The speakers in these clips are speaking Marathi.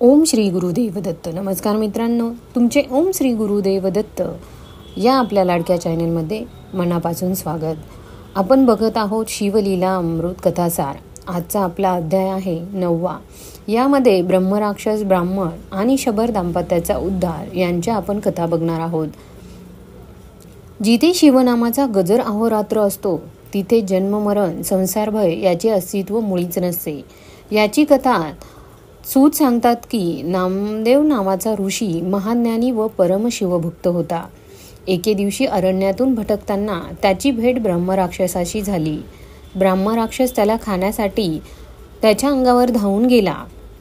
ओम श्री गुरुदेव दत्त. नमस्कार मित्रांनो, तुमचे ओम श्री गुरुदेव दत्त या आपल्या लाडक्या चॅनलमध्ये मनापासून स्वागत. आपण बघत आहोत शिवलीला अमृत कथासार. आजचा आपला अध्याय आहे 9वा. यामध्ये ब्रह्मराक्षस, ब्राह्मण आणि शबर दाम्पत्याचा उद्धार यांच्या आपण कथा बघणार आहोत. जिथे शिवनामाचा गजर अहोरात्र असतो तिथे जन्ममरण संसारभय याचे अस्तित्व मुळीच नसते. याची कथा सूत सांगतात की नामदेव नावाचा ऋषी महाज्ञानी व परम शिवभक्त होता. एके दिवशी अरण्यातून भटकताना त्याची भेट ब्रह्मराक्षसाशी झाली. ब्रह्मराक्षस त्याला खाण्यासाठी त्याच्या अंगावर धावून गेला,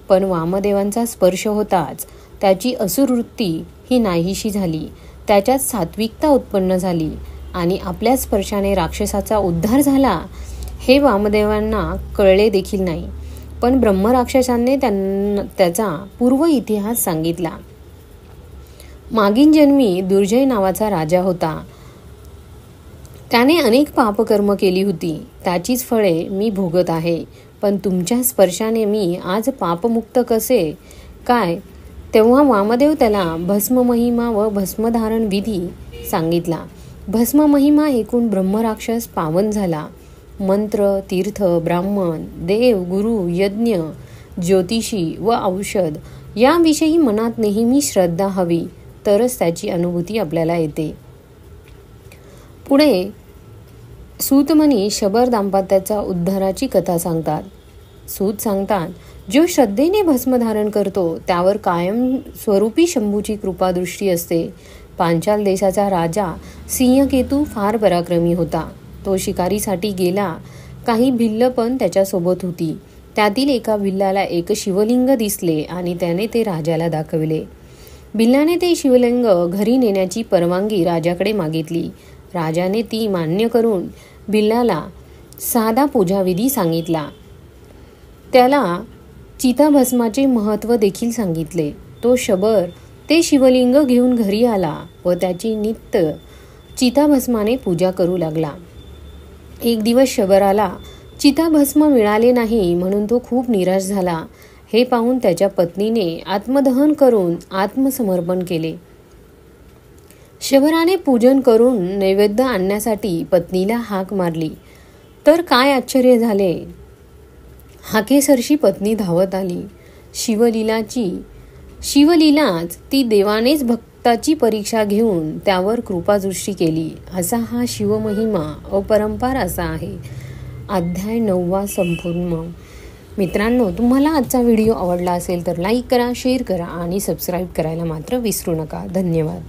पण वामदेवांचा स्पर्श होताच त्याची असुरवृत्ती ही नाहीशी झाली. त्याच्यात सात्विकता उत्पन्न झाली आणि आपल्या स्पर्शाने राक्षसाचा उद्धार झाला हे वामदेवांना कळले देखील नाही. पण ब्रह्मराक्षसाने त्याचा पूर्व इतिहास सांगितला. मागील जन्मी दुर्जय नावाचा राजा होता. त्याने अनेक पापकर्म केली होती. त्याचीच फळे मी भोगत आहे. पण तुमच्या स्पर्शाने मी आज पापमुक्त कसे काय? तेव्हा वामदेव त्याला भस्म महिमा व भस्मधारण विधी सांगितला. भस्म महिमा ऐकून ब्रह्मराक्षस पावन झाला. मंत्र, तीर्थ, ब्राह्मण, देव, गुरु, यज्ञ, ज्योतिषी व औषध याविषयी मनात नेहमी श्रद्धा हवी, तरच त्याची अनुभूती आपल्याला येते. पुढे सूतमुनी शबर दाम्पत्याचा उद्धाराची कथा सांगतात. सूत सांगतात, जो श्रद्धेने भस्म धारण करतो त्यावर कायम स्वरूपी शंभूची कृपादृष्टी असते. पांचाल देशाचा राजा सिंहकेतू फार पराक्रमी होता. तो शिकारीसाठी गेला. काही भिल्ल पण त्याच्यासोबत होती. त्यातील एका भिल्लाला एक शिवलिंग दिसले आणि त्याने ते राजाला दाखविले. भिल्लाने ते शिवलिंग घरी नेण्याची परवानगी राजाकडे मागितली. राजाने ती मान्य करून भिल्लाला साधा पूजाविधी सांगितला. त्याला चिताभस्माचे महत्त्व देखील सांगितले. तो शबर ते शिवलिंग घेऊन घरी आला व त्याची नित्य चिताभस्माने पूजा करू लागला. एक दिवस शबराला चिताभस्म मिळाले नाही म्हणून तो खूप निराश झाला. हे पाहून त्याच्या पत्नीने आत्मदहन करून आत्मसमर्पण केले. शबराने पूजन करून नैवेद्य आणण्यासाठी पत्नीला हाक मारली तर काय आश्चर्य झाले. हाकेसरशी पत्नी धावत आली. शिवलीलाच ती देवानेच भक्ताची परीक्षा घेऊन त्यावर कृपादृष्टी केली. असा हा शिवमहिमा अपरंपार असा आहे. अध्याय 9वा संपूर्ण. मित्रांनो, तुम्हाला आजचा व्हिडिओ आवडला असेल तर लाईक करा, शेअर करा आणि सबस्क्राईब करायला मात्र विसरू नका. धन्यवाद.